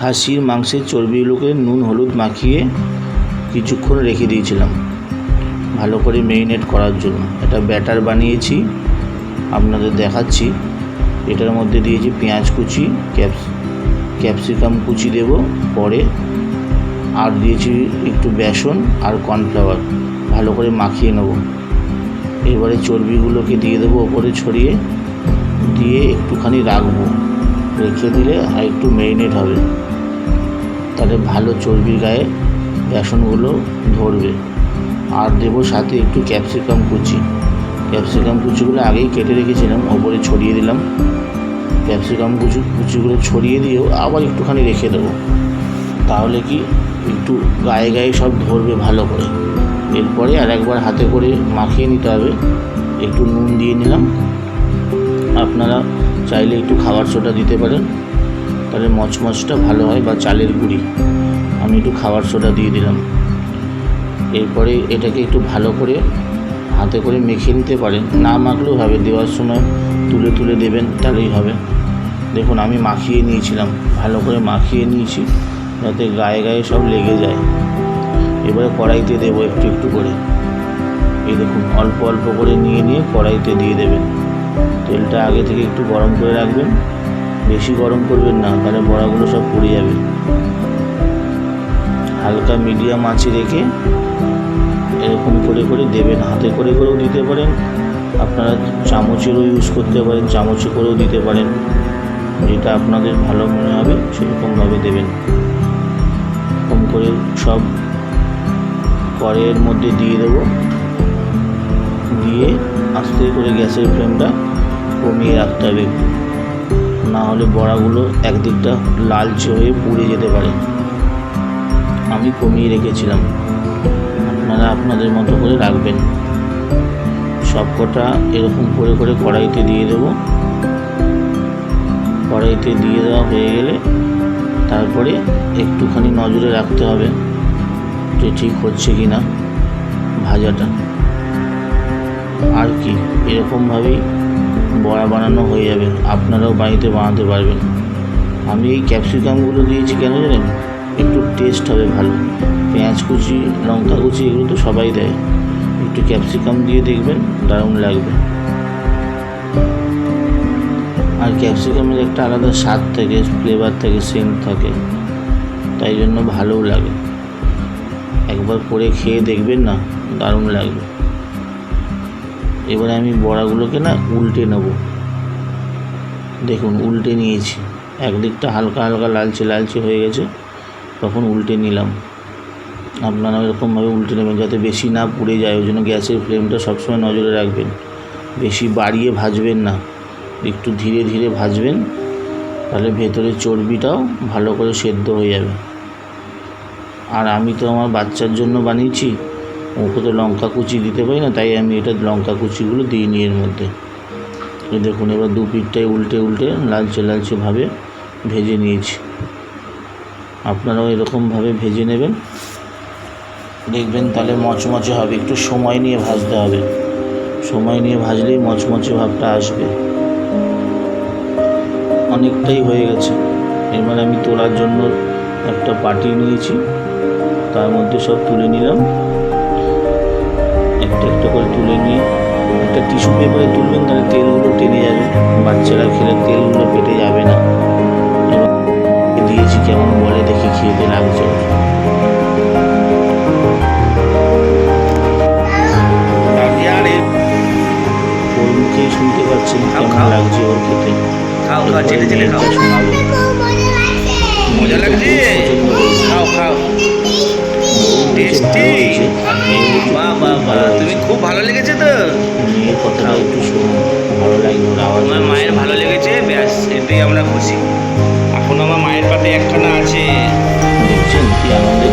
খাসির মাংসের চর্বিগুলোকে নুন হলুদ মাখিয়ে কিছুক্ষণ রেখে দিয়েছিলাম ভালো করে ম্যারিনেট করার জন্য। এটা ব্যাটার বানিয়েছি, আপনাদের দেখাচ্ছি। এটার মধ্যে দিয়েছি পেঁয়াজ কুচি, ক্যাপসিকাম কুচি দেব পরে, আর দিয়েছি একটু বেসন আর কর্নফ্লাওয়ার, ভালো করে মাখিয়ে নেব। এবারে চর্বিগুলোকে দিয়ে দেবো ওপরে ছড়িয়ে, দিয়ে একটুখানি রাখবো, রেখে দিলে আর একটু ম্যারিনেট হবে, তাহলে ভালো চর্বির গায়ে বেসনগুলো ধরবে। আর দেবো সাথে একটু ক্যাপসিকাম কুচিগুলো আগেই কেটে রেখেছিলাম, ওপরে ছড়িয়ে দিলাম। ক্যাপসিকাম কুচিগুলো ছড়িয়ে দিয়েও আবার একটুখানি রেখে দেবো, তাহলে কি একটু গায়ে গায়ে সব ধরবে ভালো করে। এরপরে আর একবার হাতে করে মাখিয়ে নিতে হবে। একটু নুন দিয়ে নিলাম, আপনারা চাইলে একটু খাবার সোডা দিতে পারেন, তাহলে মচমচটা ভালো হয়, বা চালের গুঁড়ি। আমি একটু খাবার সোডা দিয়ে দিলাম। এরপরে এটাকে একটু ভালো করে হাতে করে মেখে নিতে পারেন, না মাখলেও হবে, দেওয়ার সময় তুলে তুলে দেবেন তাহলেই হবে। দেখুন আমি মাখিয়ে নিয়েছিলাম, ভালো করে মাখিয়ে নিয়েছি যাতে গায়ে গায়ে সব লেগে যায়। এবারে কড়াইতে দেবো একটু একটু করে, এই দেখুন অল্প অল্প করে নিয়ে কড়াইতে দিয়ে দেবেন। তেলটা আগে থেকে একটু গরম করে রাখবেন, বেশি গরম করবেন না, তাহলে বড়াগুলো সব পুড়ে যাবে। হালকা মিডিয়াম আঁচে রেখে এরকম করে করে দেবেন, হাতে করে করেও দিতে পারেন, আপনারা চামচেরও ইউজ করতে পারেন, চামচে করেও দিতে পারেন, যেটা আপনাদের ভালো মনে হবে সেরকমভাবে দেবেন। এরকম করে সব কড়াইয়ের মধ্যে দিয়ে দেবো, দিয়ে আস্তে করে গ্যাসের ফ্লেমটা কমিয়ে রাখতে হবে, না হলে বড়াগুলো একদিকটা লালচে হয়ে পুড়ে যেতে পারে। আমি কমিয়ে রেখেছিলাম, আপনারা আপনাদের মতো করে রাখবেন। সবকটা এরকম করে করে কড়াইতে দিয়ে দেবো। কড়াইতে দিয়ে দেওয়া হয়ে গেলে তারপরে একটুখানি নজরে রাখতে হবে যে ঠিক হচ্ছে কি না ভাজাটা। আর কি, এরকমভাবেই বড়া বানানো হয়ে যাবে, আপনারাও বাড়িতে বানাতে পারবেন। আমি এই ক্যাপসিকামগুলো দিয়েছি কেন জানেন, একটু টেস্ট হবে ভালো। পেঁয়াজ কুচি লঙ্কা কুচি এগুলো তো সবাই দেয়, একটু ক্যাপসিকাম দিয়ে দেখবেন দারুণ লাগবে। আর ক্যাপসিকামের একটা আলাদা স্বাদ থাকে, ফ্লেভার থাকে, সেন্ট থাকে, তাই জন্য ভালোও লাগে। একবার করে খেয়ে দেখবেন না, দারুণ লাগবে। এবারে আমি বড়াগুলোকে না উল্টে নেব। দেখুন উল্টে নিয়েছি, একদিকটা হালকা হালকা লালচে লালচে হয়ে গেছে, তখন উল্টে নিলাম। আপনারা এরকমভাবে উল্টে নেবেন যাতে বেশি না পুড়ে যায়, ওই জন্য গ্যাসের ফ্লেমটা সবসময় নজরে রাখবেন। বেশি বাড়িয়ে ভাজবেন না, একটু ধীরে ধীরে ভাজবেন, তাহলে ভেতরের চর্বিটাও ভালো করে সেদ্ধ হয়ে যাবে। আর আমি তো আমার বাচ্চার জন্য বানিয়েছি, ওকে তো লঙ্কা কুচি দিতে পারি না, তাই আমি এটা লঙ্কা কুচিগুলো দিইনি এর মধ্যে। দেখুন এবার দু পিঠটাই উল্টে উল্টে লালচে লালচেভাবে ভেজে নিয়েছি। আপনারাও এরকমভাবে ভেজে নেবেন, দেখবেন তাহলে মচমচে হবে। একটু সময় নিয়ে ভাজতে হবে, সময় নিয়ে ভাজলেই মচমচে ভাবটা আসবে। অনেকটাই হয়ে গেছে, এবার আমি তোলার জন্য একটা বাটি নিয়েছি, তার মধ্যে সব তুলে নিলাম। একটা একটা করে তুলে নিয়ে একটা টিস্যু পেপারে তুলবেন, তাহলে তেলগুলো টেনে যাবে, বাচ্চারা খেলে তেলগুলো পেটে যাবে না। এবার দিয়েছি কেমন বলে দেখি, খেতে লাগছে। ওর মুখেই শুনতে পাচ্ছেন কেমন লাগছে ওর খেতে। শোনাবো, মজা লাগছে, খাও খাও, টেস্টি। বাহ বাহ বাহ, তুমি খুব ভালো লেগেছে তো। মেয়ের কথাটা একটু শুনুন, ভালো লাগবে ওর আওয়াজ। আমার মায়ের ভালো লেগেছে, ব্যাস এতেই আমরা খুশি। এখন আমার মায়ের পাতে একখানা আছে। দেখছেন কি আনন্দে